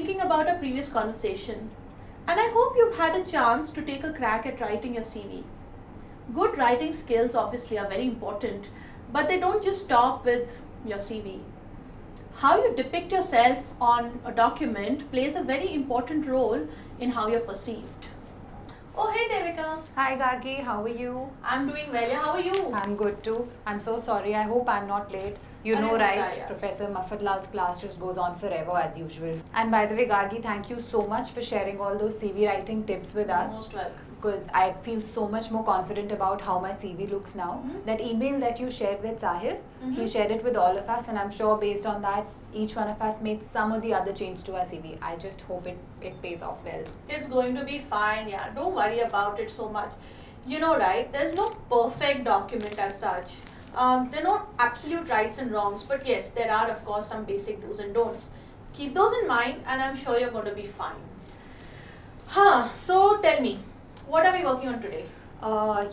thinking about our previous conversation, and I hope you've had a chance to take a crack at writing your CV. Good writing skills obviously are very important, but they don't just stop with your CV. How you depict yourself on a document plays a very important role in how you're perceived. Oh, hey Devika. Hi Gargi, how are you? I'm doing well. Yeah, how are you? I'm good too. I'm so sorry. I hope I'm not late. You know, Arre, right? yeah. Professor Maffatlal's class just goes on forever as usual. And by the way, Gargi, thank you so much for sharing all those CV writing tips with us. Most welcome. Because I feel so much more confident about how my CV looks now. Mhm. That email that you shared with Sahir, he Mhm. shared it with all of us, and I'm sure based on that, each one of us made some or the other change to our CV. I just hope it pays off well. It's going to be fine, yeah. Don't worry about it so much. You know, right? There's no perfect document as such. There are no absolute rights and wrongs, but yes, there are, of course, some basic do's and don'ts. Keep those in mind, and I'm sure you're going to be fine. So tell me, what are we working on today?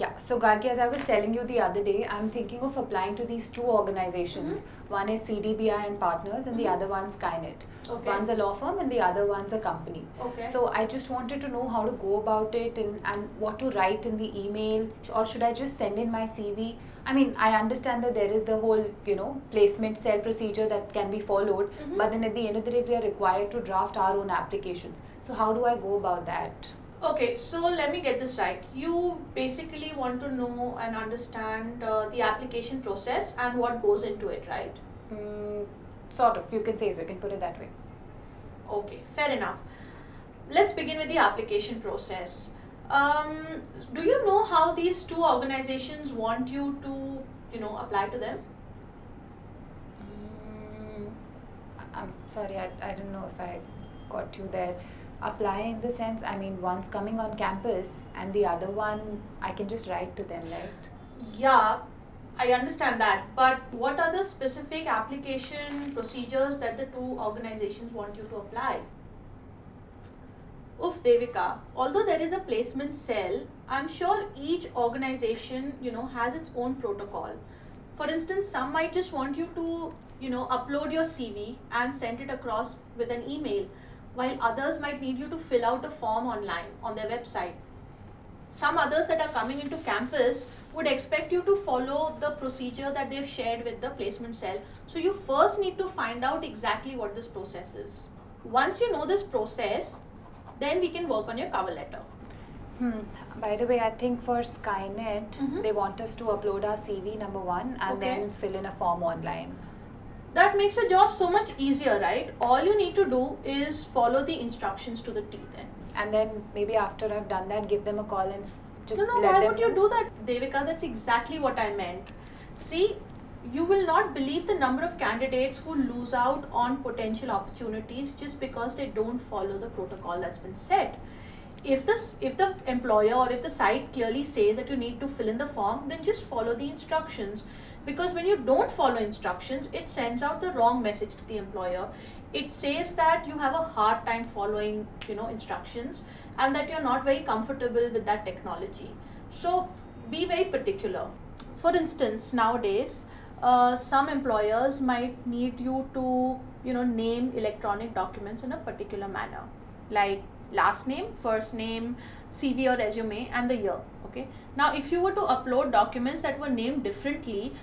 Yeah, so Gargi, as I was telling you the other day, I'm thinking of applying to these two organizations. One is CDBI and Partners, and the other one's Skynet. Okay. One's a law firm, and the other one's a company. Okay. So I just wanted to know how to go about it and what to write in the email, or should I just send in my CV? I mean, I understand that there is the whole, placement cell procedure that can be followed, but then at the end of the day, we are required to draft our own applications. So how do I go about that? Okay, so let me get this right. You basically want to know and understand the application process and what goes into it, right? Sort of, you can say so, you can put it that way. Okay, fair enough. Let's begin with the application process. Do you know how these two organizations want you to, apply to them? I'm sorry, I don't know if I got you there. Apply in the sense, I mean, one's coming on campus and the other one, I can just write to them, right? Yeah, I understand that. But what are the specific application procedures that the two organizations want you to apply? Oof, Devika, although there is a placement cell, I'm sure each organization, has its own protocol. For instance, some might just want you to, upload your CV and send it across with an email, while others might need you to fill out a form online on their website. Some others that are coming into campus would expect you to follow the procedure that they've shared with the placement cell. So you first need to find out exactly what this process is. Once you know this process, then we can work on your cover letter. By the way, I think for Skynet, they want us to upload our CV, number one, and then fill in a form online. That makes your job so much easier, right? All you need to do is follow the instructions to the T then. And then maybe after I've done that, give them a call and just No, let why them would you know. do that, Devika? That's exactly what I meant. See, you will not believe the number of candidates who lose out on potential opportunities just because they don't follow the protocol that's been set. If the employer or if the site clearly says that you need to fill in the form, then just follow the instructions. Because when you don't follow instructions, it sends out the wrong message to the employer. It says that you have a hard time following, instructions, and that you're not very comfortable with that technology. So be very particular. For instance, nowadays, some employers might need you to, name electronic documents in a particular manner, like last name, first name, CV or resume, and the year. Okay. Now, if you were to upload documents that were named differently,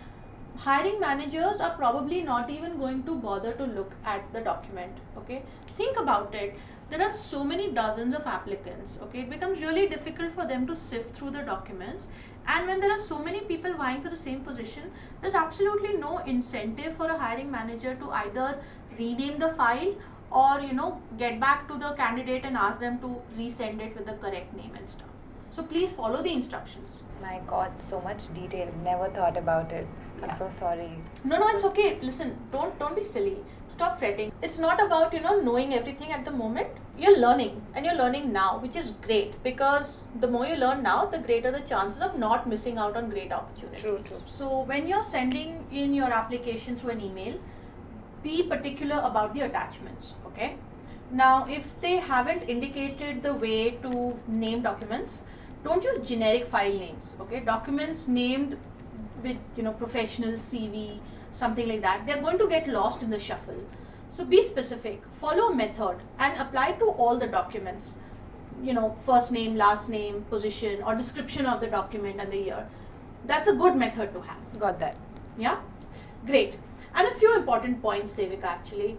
hiring managers are probably not even going to bother to look at the document. Okay. Think about it. There are so many dozens of applicants. Okay. It becomes really difficult for them to sift through the documents. And when there are so many people vying for the same position, there's absolutely no incentive for a hiring manager to either rename the file or get back to the candidate and ask them to resend it with the correct name and stuff. So please follow the instructions. My God, so much detail. Never thought about it. Yeah. I'm so sorry. No, it's okay. Listen, don't be silly. Stop fretting. It's not about knowing everything at the moment. You're learning, and you're learning now, which is great, because the more you learn now, the greater the chances of not missing out on great opportunities. True. So when you're sending in your application through an email, be particular about the attachments. Okay. Now, if they haven't indicated the way to name documents, don't use generic file names. Okay. Documents named with professional, CV, something like that, they're going to get lost in the shuffle. So be specific, follow a method, and apply to all the documents. First name, last name, position, or description of the document and the year. That's a good method to have. Got that. Yeah, great. And a few important points, Devika, actually.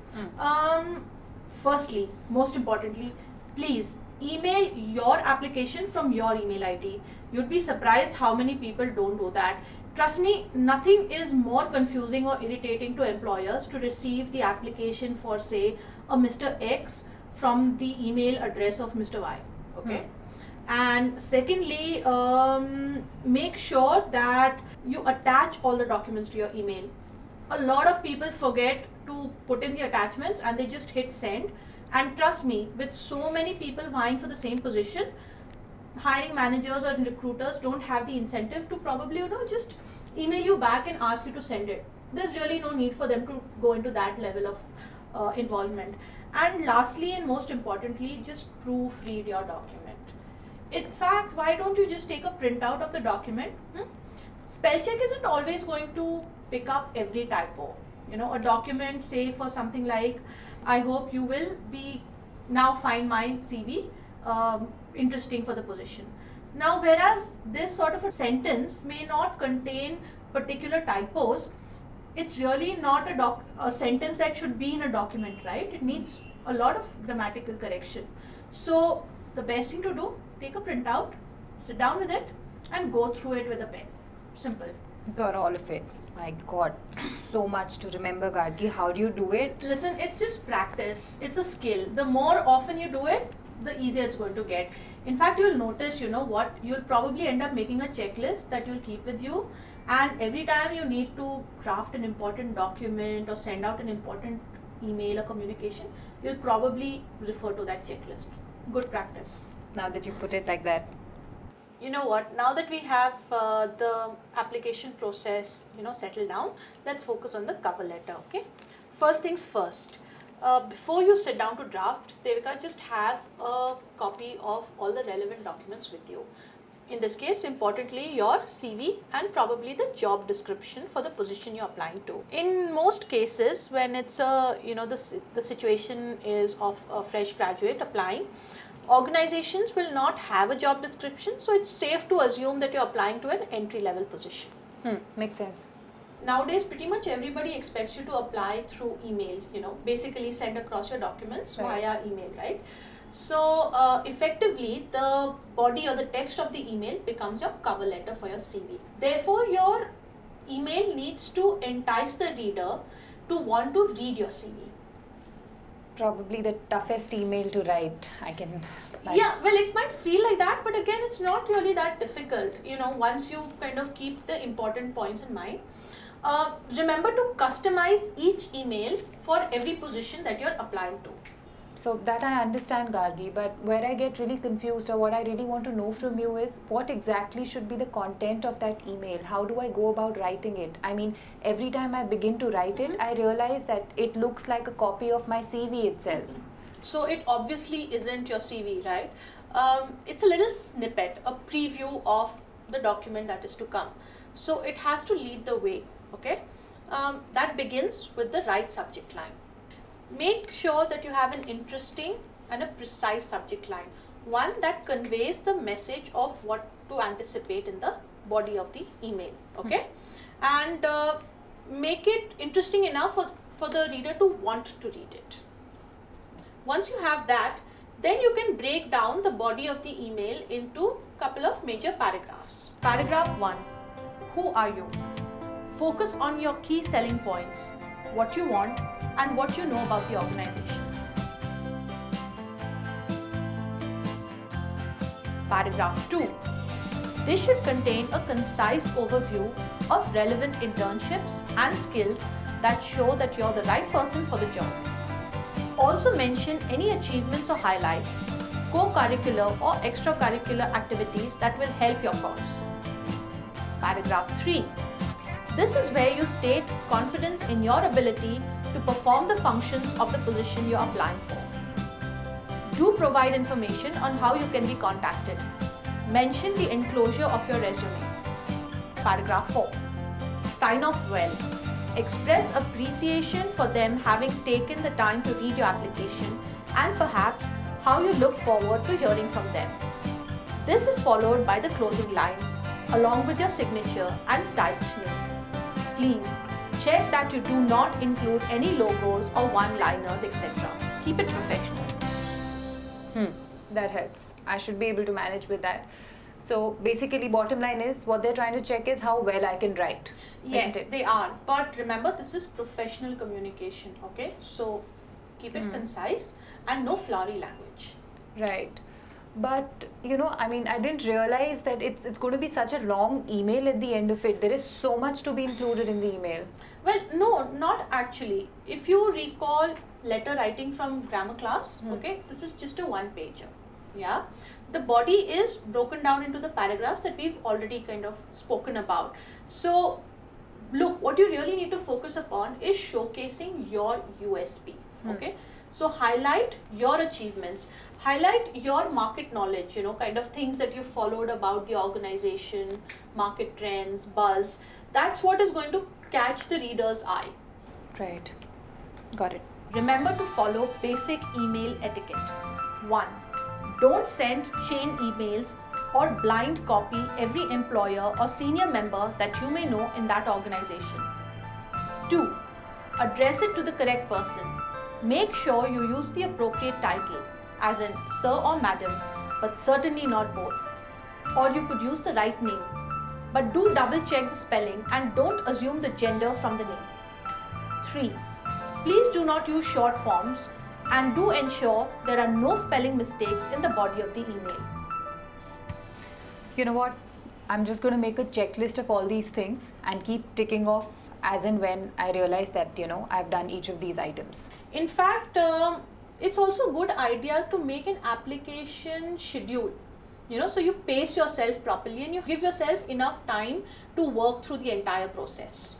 Firstly, most importantly, please email your application from your email ID. You'd be surprised how many people don't do that. Trust me, nothing is more confusing or irritating to employers to receive the application for, say, a Mr. X from the email address of Mr. Y. Okay. And secondly, make sure that you attach all the documents to your email. A lot of people forget to put in the attachments and they just hit send. And trust me, with so many people vying for the same position, hiring managers or recruiters don't have the incentive to probably, just email you back and ask you to send it. There's really no need for them to go into that level of involvement. And lastly and most importantly, just proofread your document. In fact, why don't you just take a printout of the document? Spell check isn't always going to pick up every typo. A document, say for something like, I hope you will be now find my CV interesting for the position. Now, whereas this sort of a sentence may not contain particular typos, it's really not a sentence that should be in a document, right? It needs a lot of grammatical correction. So the best thing to do, take a printout, sit down with it, and go through it with a pen. Simple. Got all of it. My God, so much to remember, Gargi. How do you do it? Listen, it's just practice. It's a skill. The more often you do it, the easier it's going to get. In fact, you'll notice, you'll probably end up making a checklist that you'll keep with you. And every time you need to draft an important document or send out an important email or communication, you'll probably refer to that checklist. Good practice. Now that you put it like that. You know what, now that we have the application process, settled down, let's focus on the cover letter, okay? First things first, before you sit down to draft, Devika, just have a copy of all the relevant documents with you. In this case, importantly, your CV and probably the job description for the position you're applying to. In most cases, when it's the situation is of a fresh graduate applying, organizations will not have a job description, so it's safe to assume that you're applying to an entry-level position. Makes sense. Nowadays, pretty much everybody expects you to apply through email, basically send across your documents via email, right? So, effectively, the body or the text of the email becomes your cover letter for your CV. Therefore, your email needs to entice the reader to want to read your CV. Probably the toughest email to write. Yeah, well, it might feel like that, but again, it's not really that difficult. Once you kind of keep the important points in mind. Remember to customize each email for every position that you're applying to. So that I understand, Gargi, but where I get really confused or what I really want to know from you is what exactly should be the content of that email? How do I go about writing it? I mean, every time I begin to write it, I realize that it looks like a copy of my CV itself. So it obviously isn't your CV, right? It's a little snippet, a preview of the document that is to come. So it has to lead the way, okay? That begins with the right subject line. Make sure that you have an interesting and a precise subject line, one that conveys the message of what to anticipate in the body of the email, okay? And make it interesting enough for the reader to want to read it. Once you have that, then you can break down the body of the email into a couple of major paragraphs. Paragraph 1, who are you? Focus on your key selling points, what you want, and what you know about the organization. Paragraph 2. This should contain a concise overview of relevant internships and skills that show that you're the right person for the job. Also mention any achievements or highlights, co-curricular or extracurricular activities that will help your cause. Paragraph 3. This is where you state confidence in your ability to perform the functions of the position you're applying for. Do provide information on how you can be contacted. Mention the enclosure of your resume. Paragraph 4. Sign off well. Express appreciation for them having taken the time to read your application and perhaps how you look forward to hearing from them. This is followed by the closing line along with your signature and typed name. Please check that you do not include any logos or one-liners, etc. Keep it professional. That helps. I should be able to manage with that. So basically, bottom line is what they're trying to check is how well I can write. Yes, isn't it? they are. But remember, this is professional communication, okay? So keep it concise and no flowery language. Right. But I didn't realize that it's going to be such a long email at the end of it. There is so much to be included in the email. Well, no, not actually. If you recall letter writing from grammar class, okay, this is just a one-pager. Yeah, the body is broken down into the paragraphs that we've already kind of spoken about. So look, what you really need to focus upon is showcasing your USP. Okay, so highlight your achievements, highlight your market knowledge, kind of things that you followed about the organization, market trends, buzz. That's what is going to catch the reader's eye. Right. Got it. Remember to follow basic email etiquette. 1. Don't send chain emails or blind copy every employer or senior member that you may know in that organization. 2. Address it to the correct person. Make sure you use the appropriate title, as in sir or madam, but certainly not both. Or you could use the right name. But do double check the spelling and don't assume the gender from the name. 3. Please do not use short forms and do ensure there are no spelling mistakes in the body of the email. You know what? I'm just going to make a checklist of all these things and keep ticking off as and when I realize that, I've done each of these items. In fact, it's also a good idea to make an application schedule. So you pace yourself properly and you give yourself enough time to work through the entire process.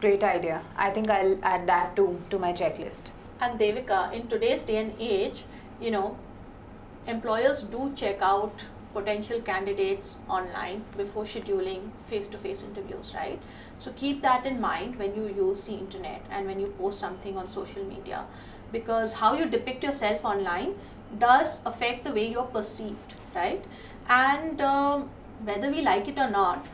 Great idea. I think I'll add that to my checklist. And Devika, in today's day and age, employers do check out potential candidates online before scheduling face-to-face interviews, right? So keep that in mind when you use the internet and when you post something on social media, because how you depict yourself online does affect the way you're perceived, right? And whether we like it or not,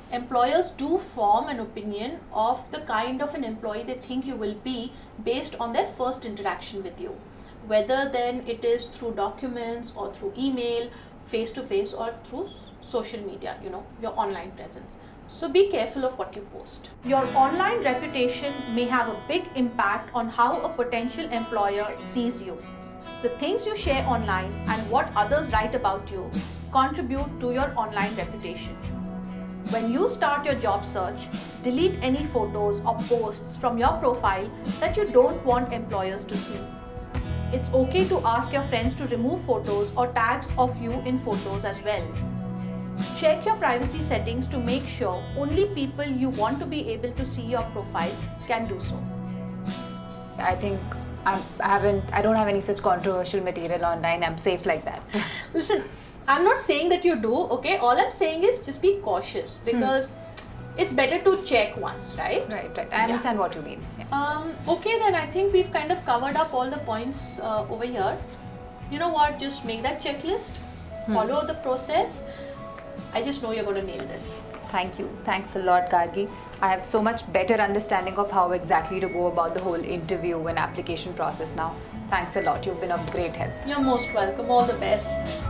employers do form an opinion of the kind of an employee they think you will be based on their first interaction with you, whether then it is through documents or through email, face-to-face or through social media, your online presence. So be careful of what you post. Your online reputation may have a big impact on how a potential employer sees you. The things you share online and what others write about you contribute to your online reputation. When you start your job search, delete any photos or posts from your profile that you don't want employers to see. It's okay to ask your friends to remove photos or tags of you in photos as well. Check your privacy settings to make sure only people you want to be able to see your profile can do so. I think I don't have any such controversial material online. I'm safe like that. Listen, I'm not saying that you do, okay? All I'm saying is just be cautious because it's better to check once, right? Right. I understand what you mean. Yeah. Okay, then I think we've kind of covered up all the points over here. You know what? Just make that checklist, follow the process. I just know you're going to nail this. Thank you. Thanks a lot, Gargi. I have so much better understanding of how exactly to go about the whole interview and application process now. Thanks a lot. You've been of great help. You're most welcome. All the best.